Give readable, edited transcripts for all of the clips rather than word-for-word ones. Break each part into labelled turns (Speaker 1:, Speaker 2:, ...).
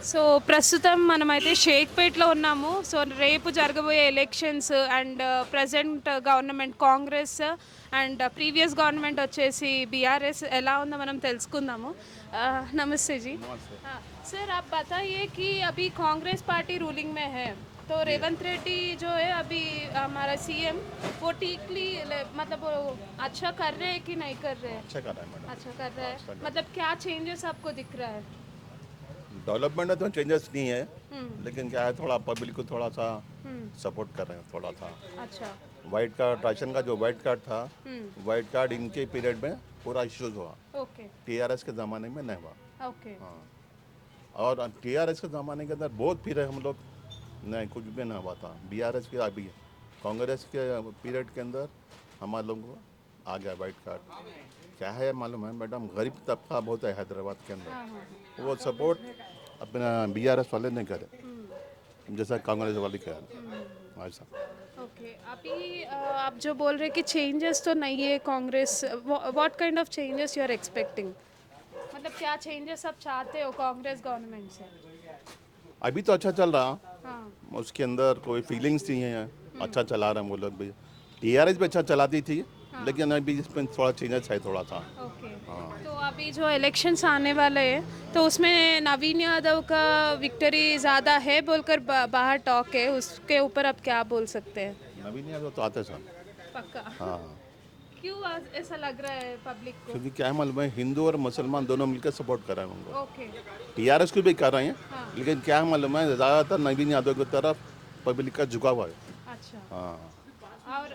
Speaker 1: So ప్రస్తుతం మనమైతే షేక్పేట్లో ఉన్నాము. సో రేపు జరగబోయే elections and present government Congress and previous government వచ్చేసి బీఆरएस ఎలా ఉందో మనం తెలుసుకుందాము. नमस्ते जी।
Speaker 2: नमस्ते।
Speaker 1: सर आप बताइए कि अभी कांग्रेस पार्टी रूलिंग में है, तो रेवंत रेड्डी जो है अभी हमारा सीएम, वो ठीकली मतलब वो अच्छा कर रहे हैं कि नहीं कर रहे हैं?
Speaker 2: अच्छा कर रहा है मैडम।
Speaker 1: अच्छा कर रहे हैं, मतलब क्या चेंजेस आपको दिख रहा है?
Speaker 2: डेवलपमेंट में तो चेंजेस नहीं है,
Speaker 1: हम्म
Speaker 2: लेकिन क्या है थोड़ा पब्लिक को थोड़ा सा
Speaker 1: हम्म
Speaker 2: सपोर्ट कर रहे हैं थोड़ा सा।
Speaker 1: अच्छा।
Speaker 2: वाइट कार्ड राशन का जो वाइट कार्ड था,
Speaker 1: हम्म
Speaker 2: वाइट कार्ड इनके पीरियड में पूरा इश्यूज हुआ,
Speaker 1: ओके
Speaker 2: टीआरएस के ज़माने में नहीं हुआ।
Speaker 1: ओके
Speaker 2: हाँ, और टीआरएस के ज़माने के अंदर बहुत फिर हम लोग नहीं कुछ भी नहीं हुआ था। बीआरएस के अभी कांग्रेस के पीरियड के अंदर हमारे लोगों को आ गया वाइट कार्ड। क्या है मालूम है मैडम, गरीब तबका बहुत है हैदराबाद के अंदर,
Speaker 1: हाँ हाँ
Speaker 2: वो सपोर्ट अपना बीआरएस वाले नहीं करे जैसा कांग्रेस वाले करे ऐसा।
Speaker 1: ओके। अभी आप जो बोल रहे कि चेंजेस तो नहीं है Congress, what kind of changes you are expecting, मतलब क्या चेंजेस आप चाहते हो कांग्रेस गवर्नमेंट से?
Speaker 2: अभी तो अच्छा चल रहा,
Speaker 1: हाँ
Speaker 2: उसके अंदर कोई फीलिंग्स नहीं है, अच्छा चला रहे हैं वो लोग भी। टीआरएस भी अच्छा चलाती थी, लेकिन अभी इसमें थोड़ा चेंजेस है थोड़ा सा।
Speaker 1: ओके। तो अभी जो इलेक्शंस आने वाले हैं, तो उसमें नवीन यादव का विक्ट्री ज़्यादा है बोलकर बाहर टॉक है, उसके ऊपर आप क्या बोल सकते हैं?
Speaker 2: नवीन यादव तो आते सर।
Speaker 1: पक्का?
Speaker 2: हाँ,
Speaker 1: क्यों ऐसा लग रहा है पब्लिक को?
Speaker 2: क्योंकि क्या है मालूम है, हिंदू और मुसलमान दोनों मिलकर सपोर्ट कर रहे हैं उनको।
Speaker 1: ओके।
Speaker 2: टीआरएस को भी कर रहे हैं,
Speaker 1: हाँ।
Speaker 2: लेकिन क्या है मालूम है, ज़्यादातर नवीन यादव की तरफ पब्लिक का झुकाव है।
Speaker 1: अच्छा।
Speaker 2: हाँ,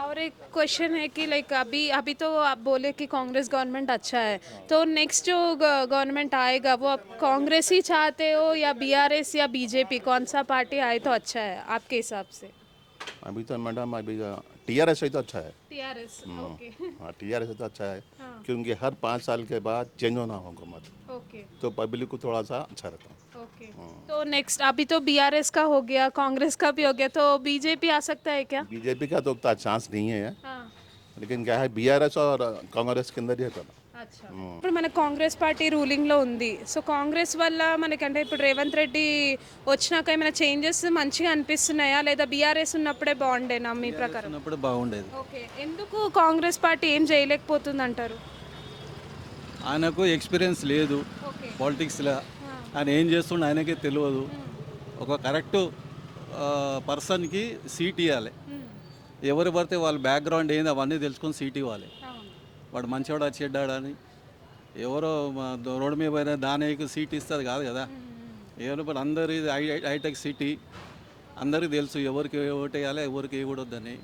Speaker 1: और एक क्वेश्चन है कि लाइक अभी अभी तो आप बोले कि कांग्रेस गवर्नमेंट अच्छा है, तो नेक्स्ट जो गवर्नमेंट आएगा वो आप कांग्रेस ही चाहते हो या बीआरएस या बीजेपी, कौन सा पार्टी आए तो अच्छा है आपके हिसाब से?
Speaker 2: अभी तो मैडम अभी टीआरएस ही तो अच्छा है।
Speaker 1: टीआरएस। ओके
Speaker 2: हाँ, टीआरएस तो अच्छा है,
Speaker 1: हाँ
Speaker 2: क्योंकि हर 5 साल के बाद चेंज होना हो हुकूमत,
Speaker 1: ओके
Speaker 2: तो पब्लिक को थोड़ा सा अच्छा रहता है।
Speaker 1: ओके। तो नेक्स्ट अभी तो बीआरएस का हो गया, कांग्रेस का भी हो गया, तो बीजेपी आ सकता है क्या?
Speaker 2: बीजेपी का तो उतना चांस नहीं है,
Speaker 1: हाँ
Speaker 2: लेकिन क्या है बीआरएस और कांग्रेस के अंदर ही है।
Speaker 1: అచ్చా ఇప్పుడు మన కాంగ్రెస్ పార్టీ రూలింగ్లో ఉంది. సో కాంగ్రెస్ వల్ల మనకంటే ఇప్పుడు రేవంత్ రెడ్డి వచ్చినాక ఏమైనా చేంజెస్ మంచిగా అనిపిస్తున్నాయా, లేదా బీఆర్ఎస్ ఉన్నప్పుడే బాగుండేనా మీ ప్రకారం?
Speaker 3: ఉన్నప్పుడు బాగుండేది.
Speaker 1: ఓకే. ఎందుకు కాంగ్రెస్ పార్టీ ఏం చేయలేకపోతుంది అంటారు?
Speaker 3: ఆయనకు ఎక్స్పీరియన్స్ లేదు
Speaker 1: ఓకే.
Speaker 3: పాలిటిక్స్లో. ఆయన ఏం చేస్తుండే ఆయనకే తెలియదు. ఒక కరెక్ట్ పర్సన్కి సీట్ ఇవ్వాలి. ఎవరు పడితే వాళ్ళ బ్యాక్గ్రౌండ్ ఏంది అవన్నీ తెలుసుకొని సీట్ ఇవ్వాలి.
Speaker 1: అవును.
Speaker 3: వాడు మంచివాడా చెడ్డాడని ఎవరో రోడ్డు మీద పోయిన దానికి సీట్ ఇస్తుంది కాదు కదా. ఎవరు ఇప్పుడు అందరి హైటెక్ సిటీ అందరికీ తెలుసు ఎవరికి ఓటేయాలి ఎవరికి వేయకూడదని.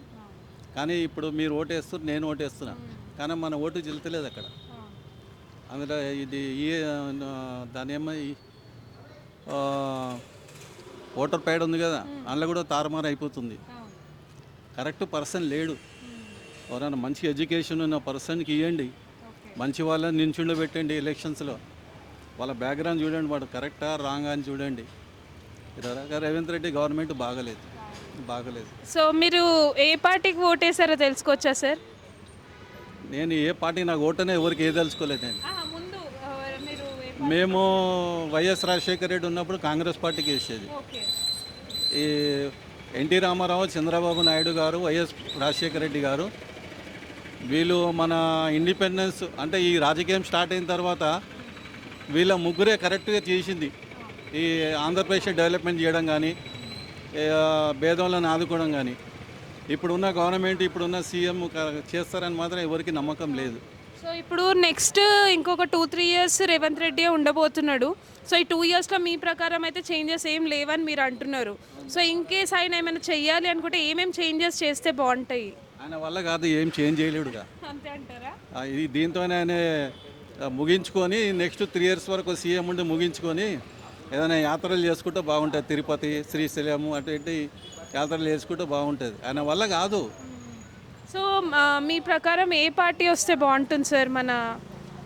Speaker 3: కానీ ఇప్పుడు మీరు ఓటేస్తున్నారు, నేను ఓటేస్తున్నా, కానీ మన ఓటు చెల్తలేదు అక్కడ. అందులో ఇది దాని ఏమో ఓటర్ ప్యాడ్ ఉంది కదా, అందులో కూడా తారుమారు అయిపోతుంది. కరెక్ట్ పర్సన్ లేడు. ఎవరైనా మంచి ఎడ్యుకేషన్ ఉన్న పర్సన్కి ఇవ్వండి, మంచి వాళ్ళని నించుండ పెట్టండి ఎలక్షన్స్లో. వాళ్ళ బ్యాక్గ్రౌండ్ చూడండి, వాడు కరెక్టా రాంగ్ అని చూడండి. రేవంత్ రెడ్డి గవర్నమెంట్ బాగలేదు.
Speaker 1: సో మీరు ఏ పార్టీకి ఓటేసారో తెలుసుకోవచ్చా సార్?
Speaker 3: నేను ఏ పార్టీ నాకు ఓటనే ఎవరికి తెలుసుకోలేదు. నేను
Speaker 1: ముందు మీరు
Speaker 3: మేము వైఎస్ రాజశేఖర రెడ్డి ఉన్నప్పుడు కాంగ్రెస్ పార్టీకి వేసేది.
Speaker 1: ఓకే
Speaker 3: ఈ ఎన్టీ రామారావు, చంద్రబాబు నాయుడు గారు, వైఎస్ రాజశేఖర రెడ్డి గారు, వీళ్ళు మన ఇండిపెండెన్స్ అంటే ఈ రాజకీయం స్టార్ట్ అయిన తర్వాత వీళ్ళ ముగ్గురే కరెక్ట్గా చేసింది. ఈ ఆంధ్రప్రదేశ్ డెవలప్మెంట్ చేయడం కానీ, భేదవాళ్ళని ఆదుకోవడం కానీ. ఇప్పుడున్న గవర్నమెంట్, ఇప్పుడున్న సీఎం చేస్తారని మాత్రం ఎవరికి నమ్మకం లేదు.
Speaker 1: సో ఇప్పుడు నెక్స్ట్ ఇంకొక 2-3 ఇయర్స్ రేవంత్ రెడ్డి ఉండబోతున్నాడు. సో ఈ 2 ఇయర్స్లో మీ ప్రకారం అయితే చేంజెస్ ఏం లేవని మీరు అంటున్నారు. సో ఇన్ కేస్ ఆయన ఏమైనా చెయ్యాలి అనుకుంటే ఏమేమి చేంజెస్ చేస్తే బాగుంటాయి?
Speaker 3: ఆయన వల్ల కాదు, ఏం చేంజ్ చేయలేడుగా.
Speaker 1: అంతే అంటారా?
Speaker 3: ఇది దీంతోనే ఆయన ముగించుకొని నెక్స్ట్ 3 ఇయర్స్ వరకు సీఎం ఉండి ముగించుకొని ఏదైనా యాత్రలు చేసుకుంటే బాగుంటుంది. తిరుపతి, శ్రీశైలము అటువంటి యాత్రలు చేసుకుంటే బాగుంటుంది. ఆయన వల్ల కాదు.
Speaker 1: సో మీ ప్రకారం ఏ పార్టీ వస్తే బాగుంటుంది సార్ మన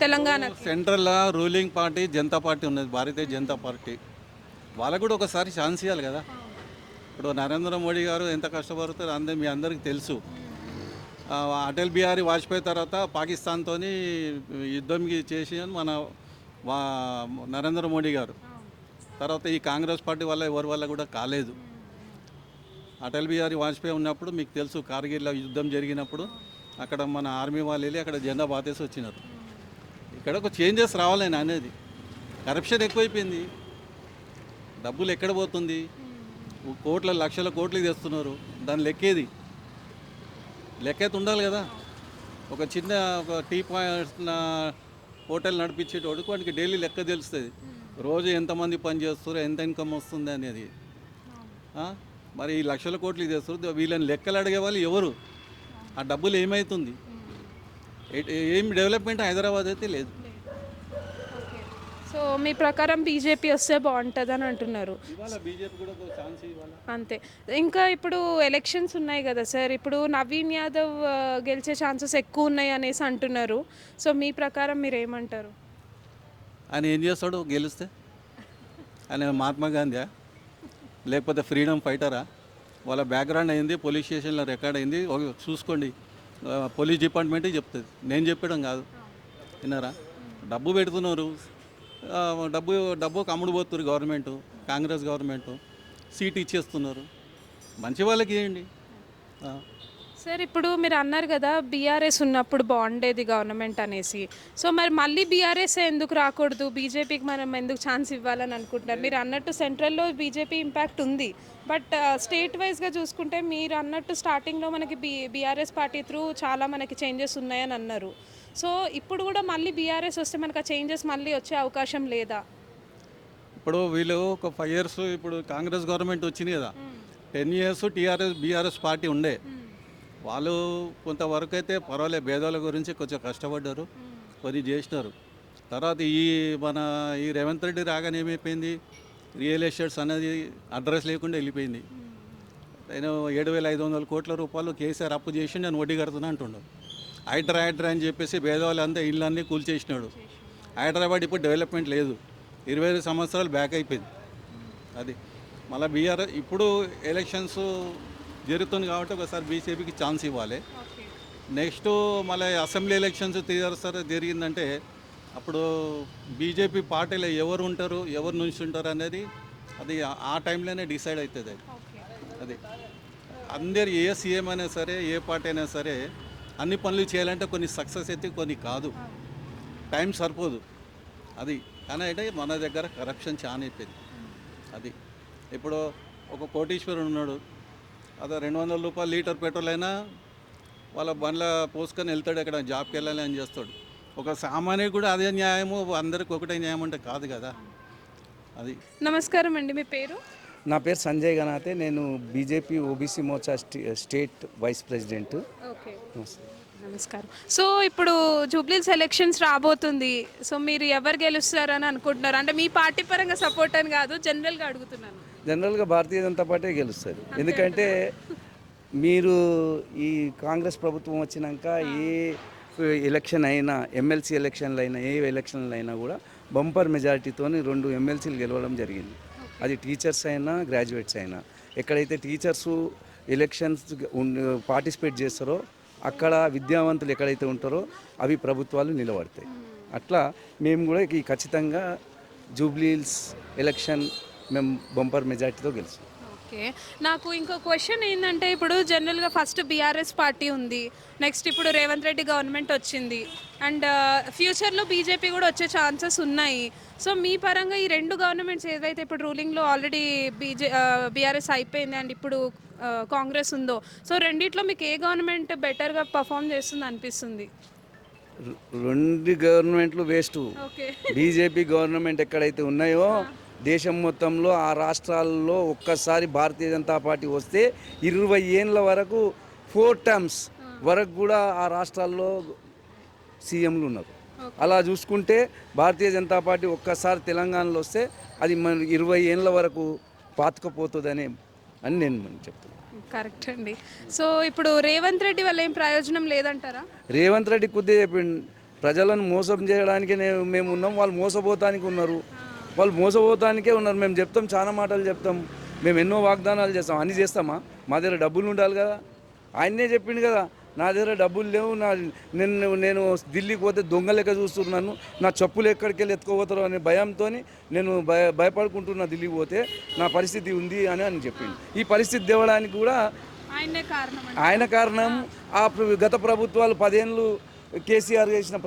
Speaker 1: Telangana?
Speaker 3: Central ruling party Janata party ఉన్నది, భారతీయ జనతా పార్టీ. వాళ్ళకు కూడా ఒకసారి ఛాన్స్ ఇవ్వాలి కదా. ఇప్పుడు నరేంద్ర మోడీ గారు ఎంత కష్టపడుతారో మీ అందరికీ తెలుసు. అటల్ బిహారీ వాజ్పేయి తర్వాత పాకిస్తాన్తో యుద్ధం చేసి మన నరేంద్ర మోడీ గారు తర్వాత ఈ కాంగ్రెస్ పార్టీ వల్ల ఎవరి వల్ల కూడా కాలేదు. అటల్ బిహారీ వాజ్పేయి ఉన్నప్పుడు మీకు తెలుసు, కార్గిల్ యుద్ధం జరిగినప్పుడు అక్కడ మన ఆర్మీ వాళ్ళు వెళ్ళి అక్కడ జెండా బాతేసి వచ్చినారు. ఇక్కడ ఒక చేంజెస్ రావాలని అనేది. కరప్షన్ ఎక్కువైపోయింది, డబ్బులు ఎక్కడ పోతుంది, కోట్ల లక్షల కోట్లు తెస్తున్నారు. దాని లెక్కేది లెక్కైతే ఉండాలి కదా. ఒక చిన్న ఒక టీ పాయింట్ హోటల్ నడిపించేటోడికి వాడికి డైలీ లెక్క తెలుస్తుంది, రోజు ఎంతమంది పని చేస్తారు, ఎంత ఇన్కమ్ వస్తుంది అనేది. మరి ఈ లక్షల కోట్లు చేస్తారు, వీళ్ళని లెక్కలు అడిగే వాళ్ళు ఎవరు, ఆ డబ్బులు ఏమవుతుంది, ఏం డెవలప్మెంట్ హైదరాబాద్ అయితే లేదు.
Speaker 1: సో మీ ప్రకారం బీజేపీ వస్తే బాగుంటుంది అని అంటున్నారు.
Speaker 3: ఇవాళ బీజేపీ కూడా ఒక ఛాన్స్ ఇవ్వాలి.
Speaker 1: అంతే. ఇంకా ఇప్పుడు ఎలక్షన్స్ ఉన్నాయి కదా సార్, ఇప్పుడు నవీన్ యాదవ్ గెలిచే ఛాన్సెస్ ఎక్కువ ఉన్నాయి అనేసి అంటున్నారు. సో మీ ప్రకారం మీరు ఏమంటారు?
Speaker 3: ఆయన ఏం చేస్తాడు గెలిస్తే? ఆయన మహాత్మా గాంధీ లేకపోతే ఫ్రీడమ్ ఫైటరా? వాళ్ళ బ్యాక్గ్రౌండ్ అయింది, పోలీస్ స్టేషన్లో రికార్డ్ అయింది, చూసుకోండి. పోలీస్ డిపార్ట్మెంటే చెప్తుంది, నేను చెప్పడం కాదు. విన్నారా? డబ్బు పెడుతున్నారు, డబ్బుకి అమ్ముడు పోతున్నారు గవర్నమెంటు, కాంగ్రెస్ గవర్నమెంటు. సీట్ ఇచ్చేస్తున్నారు, మంచి వాళ్ళకి ఇవ్వండి.
Speaker 1: సార్ ఇప్పుడు మీరు అన్నారు కదా బీఆర్ఎస్ ఉన్నప్పుడు బాగుండేది గవర్నమెంట్ అనేసి. సో మరి మళ్ళీ బీఆర్ఎస్ ఎందుకు రాకూడదు, బీజేపీకి మనం ఎందుకు ఛాన్స్ ఇవ్వాలని అనుకుంటున్నారు? మీరు అన్నట్టు సెంట్రల్లో బీజేపీ ఇంపాక్ట్ ఉంది, బట్ స్టేట్ వైజ్గా చూసుకుంటే మీరు అన్నట్టు స్టార్టింగ్లో మనకి బీఆర్ఎస్ పార్టీ త్రూ చాలా మనకి చేంజెస్ ఉన్నాయని అన్నారు. సో ఇప్పుడు కూడా మళ్ళీ బీఆర్ఎస్ వస్తే మనకు ఆ చేంజెస్ మళ్ళీ వచ్చే అవకాశం లేదా?
Speaker 3: ఇప్పుడు వీళ్ళు ఒక 5 years ఇప్పుడు కాంగ్రెస్ గవర్నమెంట్ వచ్చింది కదా, 10 years బీఆర్ఎస్ పార్టీ ఉండే. వాళ్ళు కొంతవరకు అయితే పర్వాలేదు, భేదాల గురించి కొంచెం కష్టపడ్డారు, కొన్ని చేసినారు. తర్వాత ఈ రేవంత్ రెడ్డి రాగానే ఏమైపోయింది, రియల్ ఎస్టేట్స్ అనేది అడ్రస్ లేకుండా వెళ్ళిపోయింది. నేను 7,500 కోట్ల రూపాయలు కేసీఆర్ అప్పు చేసి నేను వడ్డీ కడుతున్నా అంటుండు. హైడ్రా అని చెప్పేసి భేదవాళ్ళు అంతా ఇళ్ళన్నీ కూల్చేసినాడు. హైదరాబాద్ ఇప్పుడు డెవలప్మెంట్ లేదు, 25 సంవత్సరాలు బ్యాక్ అయిపోయింది. అది మళ్ళీ బీఆర్ఎస్ ఇప్పుడు ఎలక్షన్స్ జరుగుతుంది కాబట్టి ఒకసారి బీజేపీకి ఛాన్స్ ఇవ్వాలి. నెక్స్ట్ మళ్ళీ అసెంబ్లీ ఎలక్షన్స్ తీసారి జరిగిందంటే అప్పుడు బీజేపీ పార్టీలో ఎవరు ఉంటారు, ఎవరు నుంచి ఉంటారు అనేది అది ఆ టైంలోనే డిసైడ్ అవుతుంది. అది అందరు ఏ సీఎం అయినా సరే, ఏ పార్టీ అయినా సరే అన్ని పనులు చేయాలంటే కొన్ని సక్సెస్ అయితే కొన్ని కాదు, టైం సరిపోదు. అది కానీ అంటే మన దగ్గర కరప్షన్ చాలా అయిపోయింది. అది ఇప్పుడు ఒక కోటీశ్వరుడు ఉన్నాడు, అదే 200 రూపాయలు లీటర్ పెట్రోల్ అయినా వాళ్ళ బండ్ల పోసుకొని వెళ్తాడు, ఎక్కడ జాబ్కి వెళ్ళాలి అని చేస్తాడు. ఒక సామాన్యుడు కూడా అదే న్యాయము, అందరికి ఒకటే న్యాయం అంటే కాదు కదా. అది.
Speaker 1: నమస్కారం అండి, మీ పేరు?
Speaker 4: నా పేరు సంజయ్ గనాతే, నేను BJP OBC Morcha state vice president.
Speaker 1: Okay, నమస్కారం. సో ఇప్పుడు జూబ్లీస్ ఎలక్షన్స్ రాబోతుంది, సో మీరు ఎవరు గెలుస్తారని అనుకుంటున్నారు? అంటే మీ పార్టీ పరంగా సపోర్ట్ అని కాదు, జనరల్గా అడుగుతున్నాను.
Speaker 4: జనరల్గా భారతీయ జనతా పార్టీ గెలుస్తుంది. ఎందుకంటే మీరు ఈ కాంగ్రెస్ ప్రభుత్వం వచ్చినాక ఏ ఎలక్షన్ అయినా, ఎమ్మెల్సీ ఎలక్షన్లు అయినా, ఏ ఎలక్షన్లు అయినా కూడా బంపర్ మెజారిటీతో 2 ఎమ్మెల్సీలు గెలవడం జరిగింది. అది టీచర్స్ అయినా, గ్రాడ్యుయేట్స్ అయినా. ఎక్కడైతే టీచర్సు ఎలక్షన్స్ పార్టిసిపేట్ చేస్తారో అక్కడ విద్యావంతులు ఎక్కడైతే ఉంటారో అవి ప్రభుత్వాలు నిలబడతాయి. అట్లా మేము కూడా ఈ ఖచ్చితంగా జూబ్లీహిల్స్ ఎలక్షన్ మేము బంపర్ మెజార్టీతో గెలుస్తాం.
Speaker 1: ఓకే, నాకు ఇంకో క్వశ్చన్ ఏంటంటే ఇప్పుడు జనరల్గా ఫస్ట్ బీఆర్ఎస్ పార్టీ ఉంది, నెక్స్ట్ ఇప్పుడు రేవంత్ రెడ్డి గవర్నమెంట్ వచ్చింది, అండ్ ఫ్యూచర్లో బీజేపీ కూడా వచ్చే ఛాన్సెస్ ఉన్నాయి. సో మీ పరంగా ఈ 2 గవర్నమెంట్స్ ఏదైతే ఇప్పుడు రూలింగ్లో ఆల్రెడీ బీఆర్ఎస్ అయిపోయింది అండ్ ఇప్పుడు కాంగ్రెస్ ఉందో, సో రెండిట్లో మీకు ఏ గవర్నమెంట్ బెటర్గా పర్ఫామ్ చేస్తుంది అనిపిస్తుంది?
Speaker 4: 2 గవర్నమెంట్లు వేస్ట్.
Speaker 1: ఓకే,
Speaker 4: బీజేపీ గవర్నమెంట్ ఎక్కడైతే ఉన్నాయో దేశం మొత్తంలో ఆ రాష్ట్రాల్లో ఒక్కసారి భారతీయ జనతా పార్టీ వస్తే 20 ఏళ్ళ వరకు 4 terms వరకు కూడా ఆ రాష్ట్రాల్లో సీఎంలు ఉన్నారు. అలా చూసుకుంటే భారతీయ జనతా పార్టీ ఒక్కసారి తెలంగాణలో వస్తే అది మన 20 ఏళ్ళ వరకు పాతుకపోతుందని నేను చెప్తున్నాను.
Speaker 1: కరెక్ట్ అండి. సో ఇప్పుడు రేవంత్ రెడ్డి వల్ల ఏం ప్రయోజనం లేదంటారా?
Speaker 4: రేవంత్ రెడ్డి కొద్దిగా చెప్పిండు, ప్రజలను మోసం చేయడానికి మేము ఉన్నాం, వాళ్ళు మోసపోతానికి ఉన్నారు, వాళ్ళు మోసపోతానికే ఉన్నారు. మేము చెప్తాం, చాలా మాటలు చెప్తాం, మేము ఎన్నో వాగ్దానాలు చేస్తాం, అన్నీ చేస్తామా? మా దగ్గర డబ్బులు ఉండాలి కదా. ఆయన్నే చెప్పిండు కదా, నా దగ్గర డబ్బులు లేవు, నేను ఢిల్లీకి పోతే దొంగ లెక్క చూస్తున్నాను, నా చెప్పులు ఎక్కడికి వెళ్ళి ఎత్తుకోపోతారో అనే భయంతో నేను భయపడుకుంటున్నా ఢిల్లీకి పోతే నా పరిస్థితి ఉంది అని చెప్పింది. ఈ పరిస్థితి తేవడానికి కూడా ఆయన కారణం. గత ప్రభుత్వాలు 10 ఏళ్ళు కేసీఆర్ చేసిన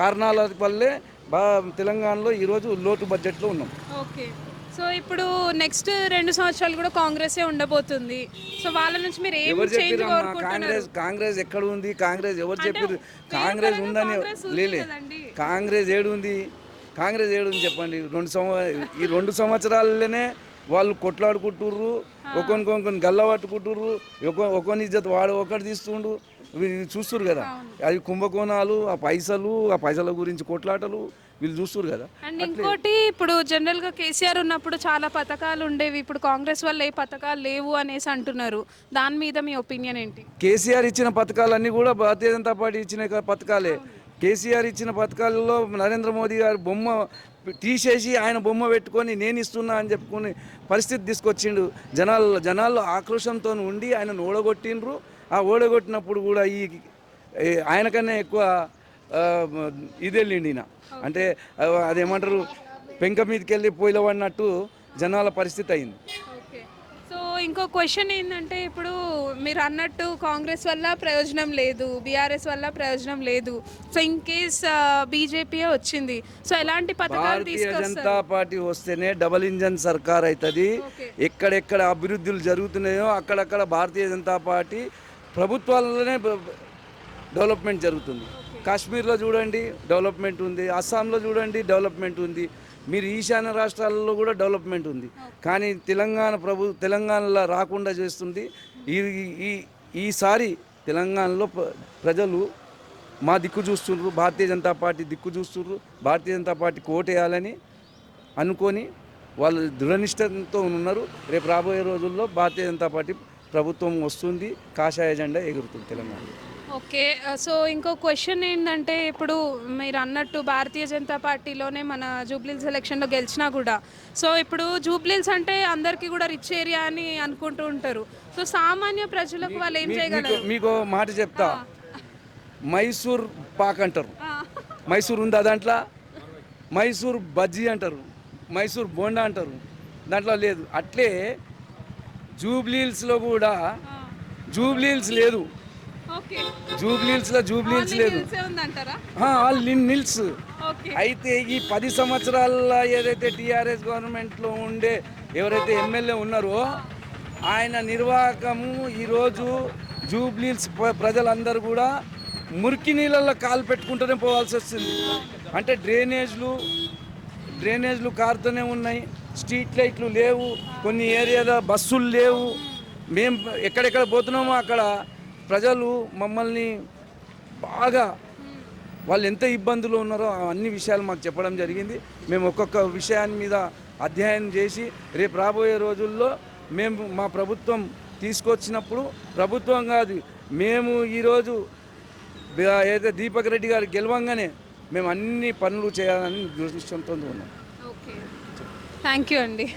Speaker 4: కారణాల వల్లే తెలంగాణలో ఈరోజు లోటు బడ్జెట్లో ఉన్నాం.
Speaker 1: ఓకే, సో ఇప్పుడు నెక్స్ట్ 2 సంవత్సరాలు కూడా కాంగ్రెసే ఉండబోతుంది. సో వాళ్ళ నుంచి మీరు ఏం
Speaker 4: ఎవరు
Speaker 1: చేంజ్
Speaker 4: చెప్పారు?
Speaker 1: కోరుకుంటున్నారు?
Speaker 4: కాంగ్రెస్ ఎక్కడ ఉంది? కాంగ్రెస్ ఎవరు చెప్పారు? కాంగ్రెస్ ఉందని లేలే. కాంగ్రెస్ ఏడుంది చెప్పండి. ఈ 2 సంవత్సరాలలోనే వాళ్ళు కొట్లాడుకుంటుర్రు, ఒకరికొకరిని గల్ల పట్టుకుంటుర్రు, ఒకరిని ఇజ్జత్ వాడు ఒకటి తీస్తుండు. చూస్తురు కదా, అది కుంభకోణాలు, ఆ పైసల గురించి కొట్లాటలు వీళ్ళు చూస్తురు కదా.
Speaker 1: అండ్ ఇంకోటి, ఇప్పుడు జనరల్ గా కేసీఆర్ ఉన్నప్పుడు చాలా పథకాలు ఉండేవి, ఇప్పుడు కాంగ్రెస్ వల్ల ఏ పథకాలు లేవు అనేసి అంటున్నారు. దాని మీద మీ ఒపీనియన్ ఏంటి?
Speaker 4: కేసీఆర్ ఇచ్చిన పథకాలన్నీ కూడా భారతీయ జనతా పార్టీ ఇచ్చిన పథకాలే. కేసీఆర్ ఇచ్చిన పథకాలలో నరేంద్ర మోదీ గారు బొమ్మ తీసేసి ఆయన బొమ్మ పెట్టుకొని నేను ఇస్తున్నా అని చెప్పుకుని పరిస్థితి తీసుకొచ్చిండు. జనాల్లో ఆక్రోషంతో ఉండి ఆయన ఓడగొట్టిండ్రు. ఆ ఓడగొట్టినప్పుడు కూడా ఆయనకన్నా ఎక్కువ ఇదెళ్ళిండి ఈయన. అంటే అదేమంటారు, పెంక మీదకి వెళ్ళి పొయ్యిలో పడినట్టు జనాల పరిస్థితి అయింది.
Speaker 1: సో ఇంకో క్వశ్చన్ ఏంటంటే, ఇప్పుడు మీరు అన్నట్టు కాంగ్రెస్ వల్ల ప్రయోజనం లేదు, బీఆర్ఎస్ వల్ల ప్రయోజనం లేదు, సో ఇన్ కేస్ బీజేపీ వచ్చింది, సో ఎలాంటి పథకాలు
Speaker 4: భారతీయ జనతా
Speaker 1: తీసుకొస్తారు?
Speaker 4: పార్టీ వస్తేనే డబల్ ఇంజన్ సర్కార్ అవుతుంది. ఎక్కడెక్కడ అభివృద్ధులు జరుగుతున్నాయో అక్కడక్కడ భారతీయ జనతా పార్టీ ప్రభుత్వాలలోనే డెవలప్మెంట్ జరుగుతుంది. కాశ్మీర్లో చూడండి డెవలప్మెంట్ ఉంది, అస్సాంలో చూడండి డెవలప్మెంట్ ఉంది, మీరు ఈశాన్య రాష్ట్రాలలో కూడా డెవలప్మెంట్ ఉంది. కానీ తెలంగాణలో రాకుండా చేస్తుంది. ఈసారి తెలంగాణలో ప్రజలు మా దిక్కు చూస్తున్నారు, భారతీయ జనతా పార్టీ దిక్కు చూస్తున్నారు. భారతీయ జనతా పార్టీకి ఓటేయాలని అనుకొని వాళ్ళు దృఢనిష్టతో ఉన్నారు. రేపు రాబోయే రోజుల్లో భారతీయ జనతా పార్టీ ప్రభుత్వం వస్తుంది, కాషాయ జెండా ఎగురుతుంది తెలంగాణలో.
Speaker 1: ఓకే, సో ఇంకో క్వశ్చన్ ఏంటంటే, ఇప్పుడు మీరు అన్నట్టు భారతీయ జనతా పార్టీలోనే మన జూబ్లీహిల్స్ ఎలక్షన్లో గెలిచినా కూడా, సో ఇప్పుడు జూబ్లీహిల్స్ అంటే అందరికీ కూడా రిచ్ ఏరియా అని అనుకుంటూ ఉంటారు. సో సామాన్య ప్రజలకు వాళ్ళు ఏం చేయగలరు?
Speaker 4: మీకు మాట చెప్తా, మైసూర్ పాక్ అంటారు, మైసూర్ ఉందా దాంట్లో? మైసూర్ బజ్జీ అంటారు, మైసూర్ బోండా అంటారు, దాంట్లో లేదు. అట్లే జూబ్లీహిల్స్లో కూడా జూబ్లీహిల్స్ లేదు, జూబ్లీహిల్స్ లేదు, ఆల్ నిల్స్. అయితే ఈ 10 సంవత్సరాల ఏదైతే టీఆర్ఎస్ గవర్నమెంట్లో ఉండే ఎవరైతే ఎమ్మెల్యే ఉన్నారో ఆయన నిర్వాహకము ఈరోజు జూబ్లీహిల్స్ ప్రజలందరూ కూడా మురికి నీళ్ళల్లో కాలు పెట్టుకుంటూనే పోవాల్సి వస్తుంది. అంటే డ్రైనేజ్లు కారుతూనే ఉన్నాయి, స్ట్రీట్ లైట్లు లేవు, కొన్ని ఏరియాలో బస్సులు లేవు. మేము ఎక్కడెక్కడ పోతున్నామో అక్కడ ప్రజలు మమ్మల్ని బాగా, వాళ్ళు ఎంత ఇబ్బందులు ఉన్నారో అన్ని విషయాలు మాకు చెప్పడం జరిగింది. మేము ఒక్కొక్క విషయాన్ని మీద అధ్యయనం చేసి రేపు రాబోయే రోజుల్లో మా ప్రభుత్వం తీసుకొచ్చినప్పుడు, ప్రభుత్వం కాదు మేము ఈరోజు ఏదైతే దీపక్ రెడ్డి గారు గెలవంగానే మేము అన్ని పనులు చేయాలని దృష్టితో ఉన్నాం.
Speaker 1: ఓకే, థ్యాంక్ యూ అండి.